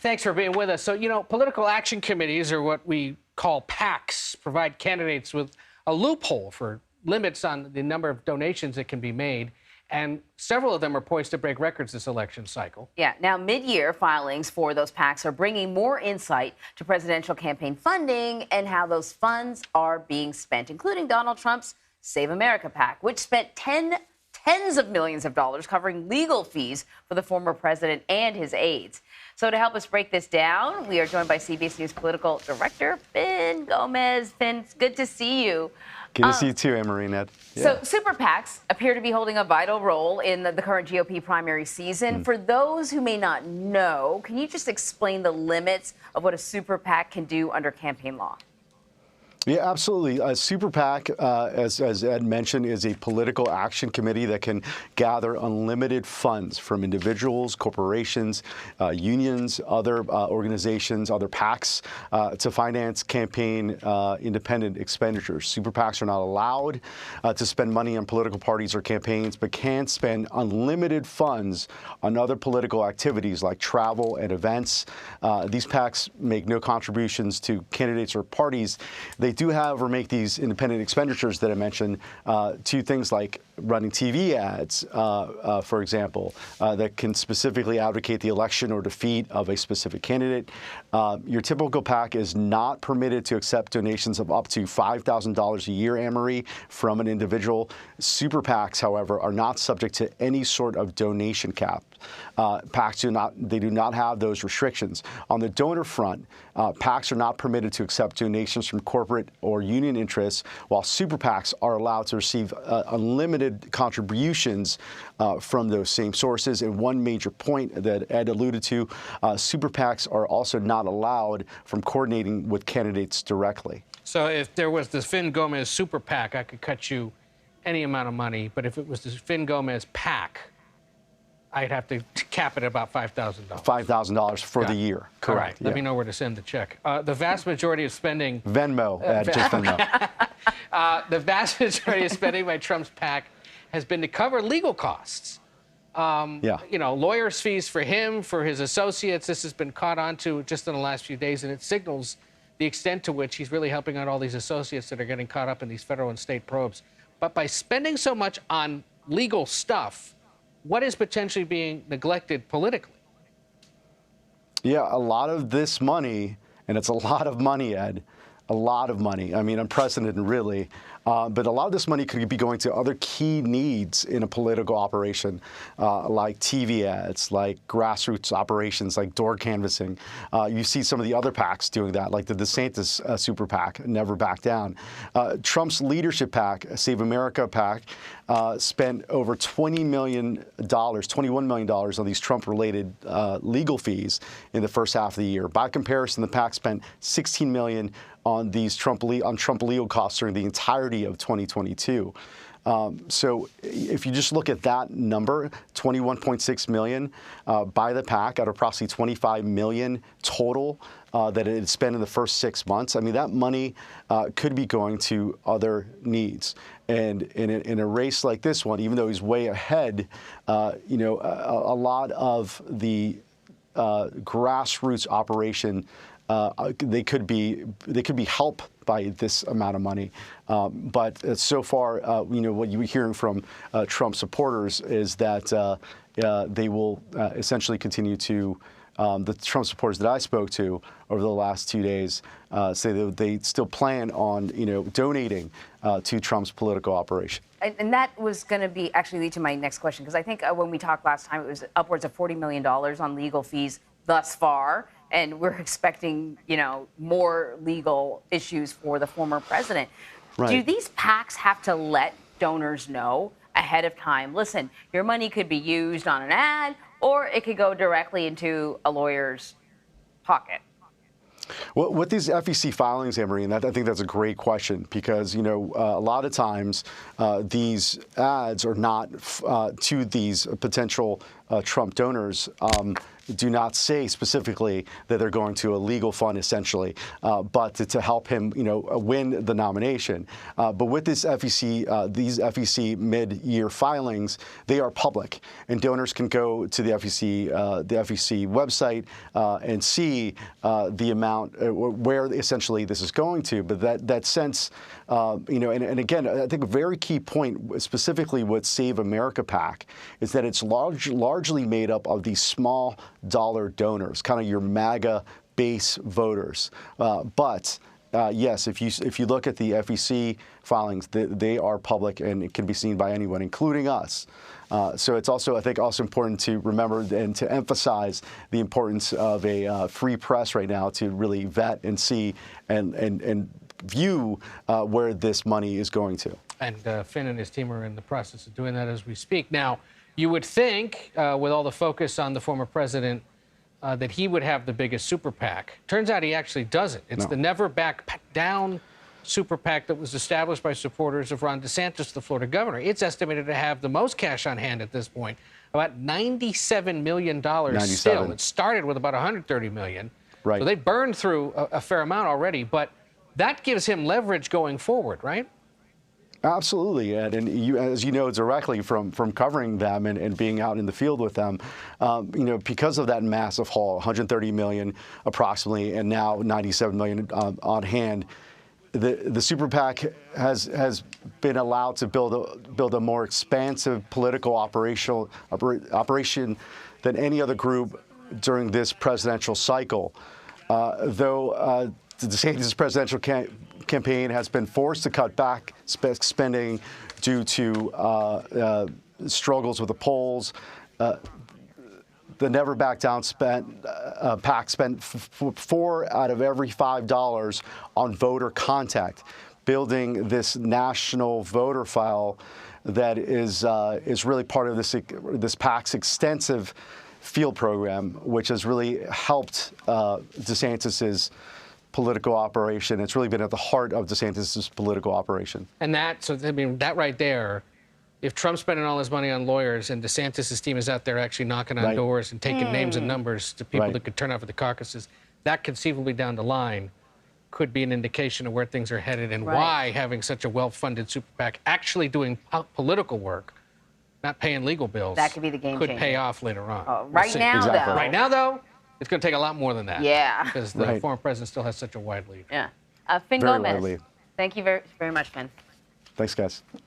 Thanks for being with us. So, political action committees, or what we call PACs, provide candidates with a loophole for limits on the number of donations that can be made. And several of them are poised to break records this election cycle. Yeah, now mid-year filings for those PACs are bringing more insight to presidential campaign funding and how those funds are being spent, including Donald Trump's Save America PAC, which spent tens of millions of dollars covering legal fees for the former president and his aides. So to help us break this down, we are joined by CBS News political director Fin Gómez. Fin, it's good to see you. Good to see you too, Anne-Marie, Ned. Yeah. So super PACs appear to be holding a vital role in the current GOP primary season. For those who may not know, can you just explain the limits of what a super PAC can do under campaign law? Yeah, absolutely. A super PAC, as Ed mentioned, is a political action committee that can gather unlimited funds from individuals, corporations, unions, other organizations, other PACs to finance campaign independent expenditures. Super PACs are not allowed to spend money on political parties or campaigns, but can spend unlimited funds on other political activities like travel and events. These PACs make no contributions to candidates or parties. They do, however, make these independent expenditures that I mentioned to things like running TV ads, for example, that can specifically advocate the election or defeat of a specific candidate. Your typical PAC is not permitted to accept donations of up to $5,000 a year, Anne-Marie, from an individual. Super PACs, however, are not subject to any sort of donation cap. PACs do not have those restrictions. On the donor front, PACs are not permitted to accept donations from corporate or union interests, while super PACs are allowed to receive unlimited contributions from those same sources. And one major point that Ed alluded to, super PACs are also not allowed from coordinating with candidates directly. So if there was the Fin Gómez super PAC, I could cut you any amount of money. But if it was the Fin Gómez PAC, I'd have to cap it at about $5,000. $5,000 for the year. Correct. All right. Let me know where to send the check. The vast majority of spending... Venmo, just Venmo. The vast majority of spending by Trump's PAC has been to cover legal costs. Lawyers' fees for him, for his associates. This has been caught on to just in the last few days, and it signals the extent to which he's really helping out all these associates that are getting caught up in these federal and state probes. But by spending so much on legal stuff, what is potentially being neglected politically? Yeah, a lot of this money, and it's a lot of money, Ed, a lot of money. I mean, unprecedented, really. But a lot of this money could be going to other key needs in a political operation, like TV ads, like grassroots operations, like door canvassing. You see some of the other PACs doing that, like the DeSantis super PAC, Never Back Down. Trump's leadership PAC, Save America PAC, spent over $21 million on these Trump-related legal fees in the first half of the year. By comparison, the PAC spent $16 million on these Trump legal costs during the entirety of 2022. So if you just look at that number, $21.6 million by the PAC out of approximately $25 million total that it had spent in the first 6 months, I mean, that money could be going to other needs. And in a race like this one, even though he's way ahead, a lot of the grassroots operation, they could be helped by this amount of money. But so far, what you're hearing from Trump supporters is that they will essentially continue to, the Trump supporters that I spoke to over the last 2 days say that they still plan on, donating to Trump's political operation. And that was going to be actually lead to my next question, because I think when we talked last time, it was upwards of $40 million on legal fees thus far. And we're expecting, more legal issues for the former president. Right. Do these PACs have to let donors know ahead of time, listen, your money could be used on an ad, or it could go directly into a lawyer's pocket? Well, with these FEC filings, Anne-Marie, and I think that's a great question because, a lot of times these ads are not to these potential Trump donors do not say specifically that they're going to a legal fund, essentially, but to help him, win the nomination. But with this these FEC mid-year filings, they are public, and donors can go to the FEC website and see the amount where essentially this is going to. But that sense, and again, I think a very key point, specifically with Save America PAC, is that it's largely made up of these small dollar donors, kind of your MAGA base voters. But yes, if you look at the FEC filings, they are public and it can be seen by anyone, including us. So it's also, I think, important to remember and to emphasize the importance of a free press right now to really vet and see and view where this money is going to. And Finn and his team are in the process of doing that as we speak. Now, you would think, with all the focus on the former president, that he would have the biggest super PAC. Turns out he actually doesn't. It's the Never Back Down super PAC that was established by supporters of Ron DeSantis, the Florida governor. It's estimated to have the most cash on hand at this point, about $97 million still. It started with about $130 million. Right. So they burned through a fair amount already, but that gives him leverage going forward, right? Absolutely, Ed, and as you know directly from covering them and being out in the field with them, because of that massive haul, 130 million approximately, and now 97 million on hand, the super PAC has been allowed to build a more expansive political operation than any other group during this presidential cycle. Though the DeSantis presidential campaign has been forced to cut back spending due to struggles with the polls. The Never Back Down PAC spent 4 out of every $5 on voter contact, building this national voter file that is really part of this PAC's extensive field program, which has really helped DeSantis's political operation. It's really been at the heart of DeSantis' political operation. And that right there, if Trump's spending all his money on lawyers and DeSantis' team is out there actually knocking on doors and taking names and numbers to people that could turn out for the caucuses, that conceivably down the line could be an indication of where things are headed and why having such a well-funded super PAC actually doing political work, not paying legal bills, that could be the game could changer. pay off later on. Right now, though, it's going to take a lot more than that. Yeah. Because the former president still has such a wide lead. Yeah. Fin Gómez. Thank you very, very much, Fin. Thanks, guys.